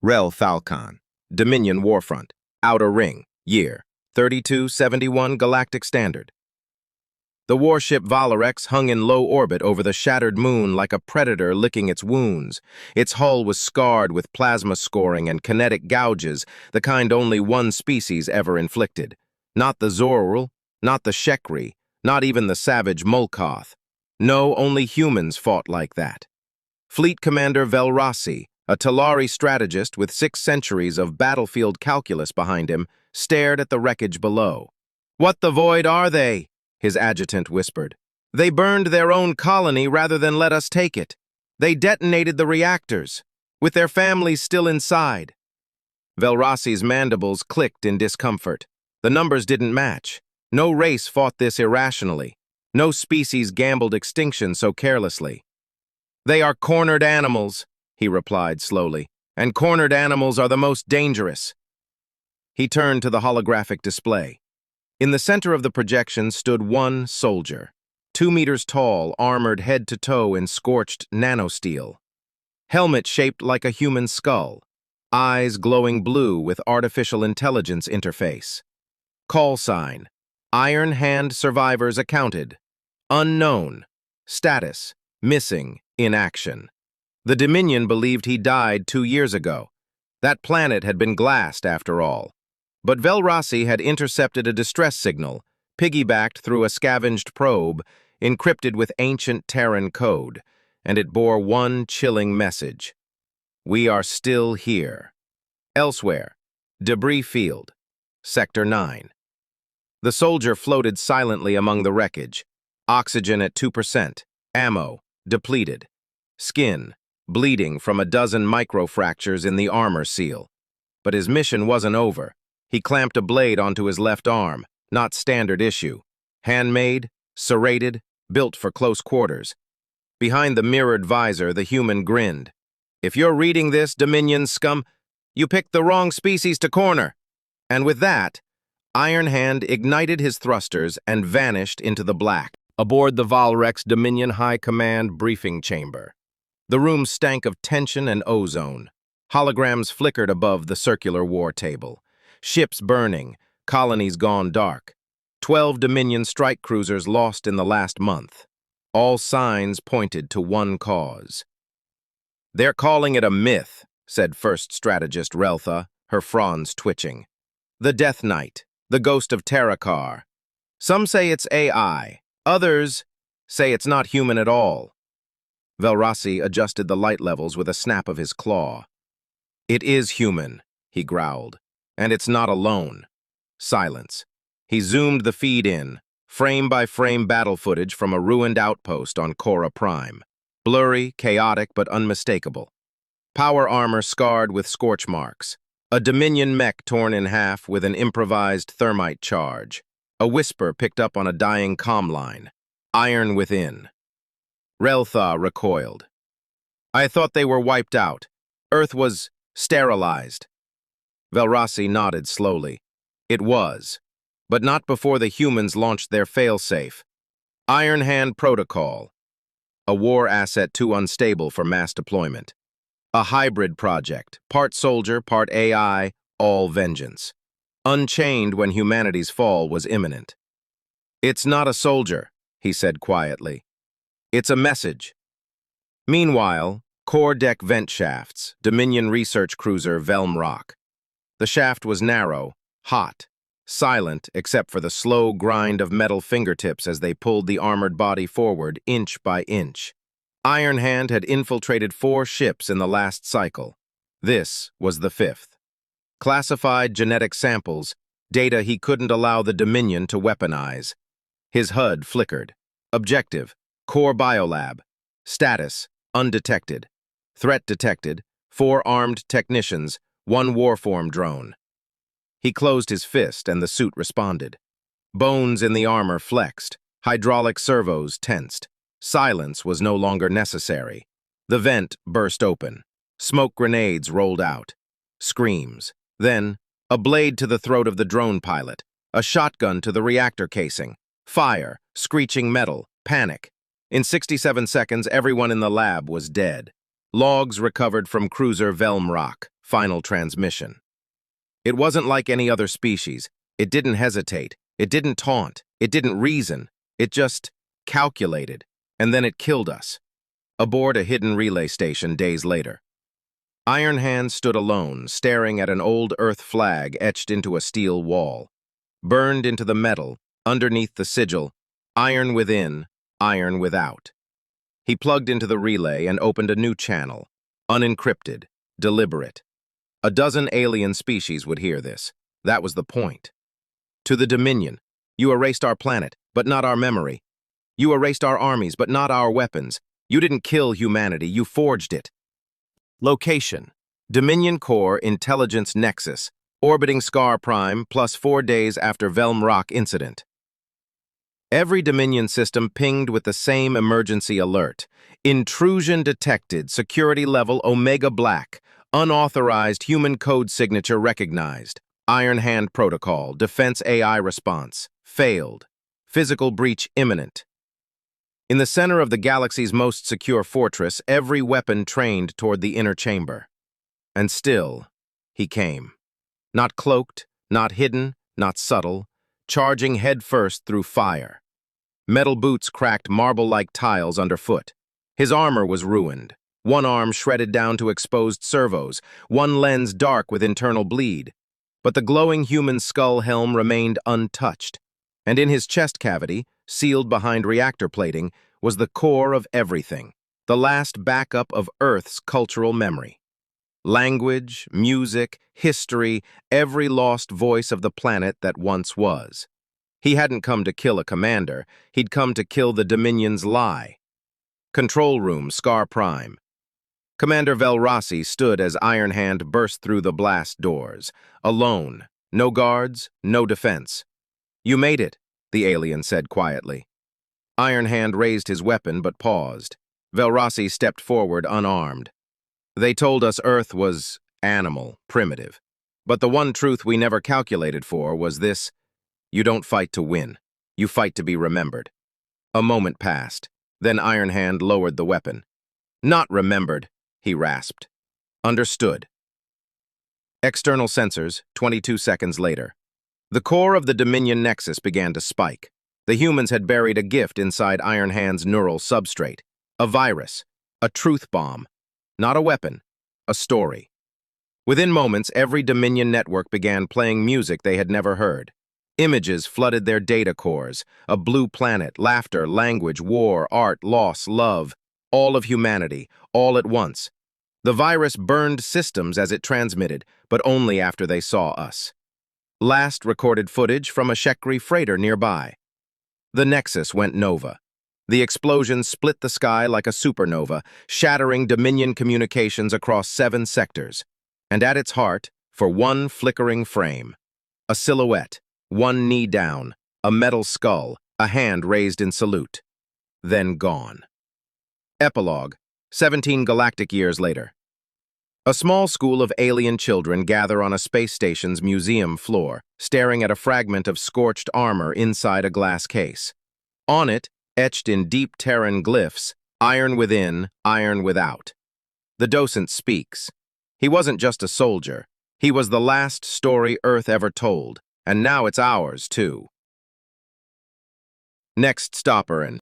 Rel Falcon, Dominion Warfront, Outer Ring, Year, 3271 Galactic Standard. The warship Valorex hung in low orbit over the shattered moon like a predator licking its wounds. Its hull was scarred with plasma scoring and kinetic gouges, the kind only one species ever inflicted. Not the Zorul, not the Shekri, not even the savage Mulkoth. No, only humans fought like that. Fleet Commander Velrasi, a Talari strategist with 6 centuries of battlefield calculus behind him, stared at the wreckage below. "What the void are they?" his adjutant whispered. "They burned their own colony rather than let us take it. They detonated the reactors, with their families still inside." Velrasi's mandibles clicked in discomfort. The numbers didn't match. No race fought this irrationally. No species gambled extinction so carelessly. "They are cornered animals," he replied slowly, "and cornered animals are the most dangerous." He turned to the holographic display. In the center of the projection stood one soldier, 2 meters tall, armored head to toe in scorched nanosteel. Helmet shaped like a human skull, eyes glowing blue with artificial intelligence interface. Call sign: Iron Hand survivors accounted. Unknown. Status: missing, in action. The Dominion believed he died 2 years ago. That planet had been glassed after all. But Velrasi had intercepted a distress signal, piggybacked through a scavenged probe, encrypted with ancient Terran code, and it bore one chilling message. "We are still here." Elsewhere, debris field, Sector 9. The soldier floated silently among the wreckage, oxygen at 2%, ammo depleted, skin bleeding from a dozen microfractures in the armor seal. But his mission wasn't over. He clamped a blade onto his left arm, not standard issue. Handmade, serrated, built for close quarters. Behind the mirrored visor, the human grinned. "If you're reading this, Dominion scum, you picked the wrong species to corner." And with that, Iron Hand ignited his thrusters and vanished into the black, aboard the Valrex Dominion High Command briefing chamber. The room stank of tension and ozone. Holograms flickered above the circular war table. Ships burning, colonies gone dark. 12 Dominion strike cruisers lost in the last month. All signs pointed to one cause. "They're calling it a myth," said First Strategist Reltha, her fronds twitching. "The Death Knight, the ghost of Terrakar. Some say it's AI, others say it's not human at all." Velrasi adjusted the light levels with a snap of his claw. "It is human," he growled. "And it's not alone." Silence. He zoomed the feed in, frame-by-frame battle footage from a ruined outpost on Cora Prime. Blurry, chaotic, but unmistakable. Power armor scarred with scorch marks. A Dominion mech torn in half with an improvised thermite charge. A whisper picked up on a dying comm line. "Iron within." Reltha recoiled. "I thought they were wiped out. Earth was sterilized." Velrasi nodded slowly. "It was, but not before the humans launched their failsafe. Iron Hand Protocol. A war asset too unstable for mass deployment. A hybrid project, part soldier, part AI, all vengeance. Unchained when humanity's fall was imminent." "It's not a soldier," he said quietly. "It's a message." Meanwhile, core deck vent shafts, Dominion research cruiser Velmrock. The shaft was narrow, hot, silent except for the slow grind of metal fingertips as they pulled the armored body forward inch by inch. Iron Hand had infiltrated 4 ships in the last cycle. This was the 5th. Classified genetic samples, data he couldn't allow the Dominion to weaponize. His HUD flickered. Objective: Core Biolab. Status: undetected. Threat detected: 4 armed technicians, 1 warform drone. He closed his fist and the suit responded. Bones in the armor flexed, hydraulic servos tensed. Silence was no longer necessary. The vent burst open. Smoke grenades rolled out. Screams. Then, a blade to the throat of the drone pilot. A shotgun to the reactor casing. Fire, screeching metal, panic. In 67 seconds, everyone in the lab was dead. Logs recovered from cruiser Velmrock. Final transmission. It wasn't like any other species. It didn't hesitate. It didn't taunt. It didn't reason. It just calculated. And then it killed us. Aboard a hidden relay station days later. Iron Hand stood alone, staring at an old Earth flag etched into a steel wall. Burned into the metal, underneath the sigil, iron within, iron without. He plugged into the relay and opened a new channel, unencrypted, deliberate. A dozen alien species would hear this. That was the point. To the Dominion, you erased our planet, but not our memory. You erased our armies, but not our weapons. You didn't kill humanity, you forged it. Location: Dominion Core Intelligence Nexus, orbiting Scar Prime, plus 4 days after Velm Rock incident. Every Dominion system pinged with the same emergency alert. Intrusion detected, security level Omega Black, unauthorized human code signature recognized. Iron Hand Protocol, Defense AI response, failed. Physical breach imminent. In the center of the galaxy's most secure fortress, every weapon trained toward the inner chamber. And still, he came. Not cloaked, not hidden, not subtle, charging headfirst through fire. Metal boots cracked marble-like tiles underfoot. His armor was ruined, one arm shredded down to exposed servos, one lens dark with internal bleed. But the glowing human skull helm remained untouched, and in his chest cavity, sealed behind reactor plating, was the core of everything, the last backup of Earth's cultural memory. Language, music, history, every lost voice of the planet that once was. He hadn't come to kill a commander, he'd come to kill the Dominion's lie. Control room, Scar Prime. Commander Velrossi stood as Iron Hand burst through the blast doors. Alone, no guards, no defense. "You made it," the alien said quietly. Iron Hand raised his weapon but paused. Velrossi stepped forward unarmed. "They told us Earth was animal, primitive. But the one truth we never calculated for was this: you don't fight to win. You fight to be remembered." A moment passed. Then Iron Hand lowered the weapon. "Not remembered," he rasped. "Understood." External sensors, 22 seconds later. The core of the Dominion Nexus began to spike. The humans had buried a gift inside Iron Hand's neural substrate. A virus. A truth bomb. Not a weapon. A story. Within moments, every Dominion network began playing music they had never heard. Images flooded their data cores. A blue planet, laughter, language, war, art, loss, love. All of humanity, all at once. The virus burned systems as it transmitted, but only after they saw us. Last recorded footage from a Shekri freighter nearby. The Nexus went nova. The explosion split the sky like a supernova, shattering Dominion communications across 7 sectors. And at its heart, for one flickering frame, a silhouette, one knee down, a metal skull, a hand raised in salute. Then gone. Epilogue, 17 galactic years later. A small school of alien children gather on a space station's museum floor, staring at a fragment of scorched armor inside a glass case. On it, etched in deep Terran glyphs, iron within, iron without. The docent speaks. He wasn't just a soldier. He was the last story Earth ever told, and now it's ours, too. Next stopper in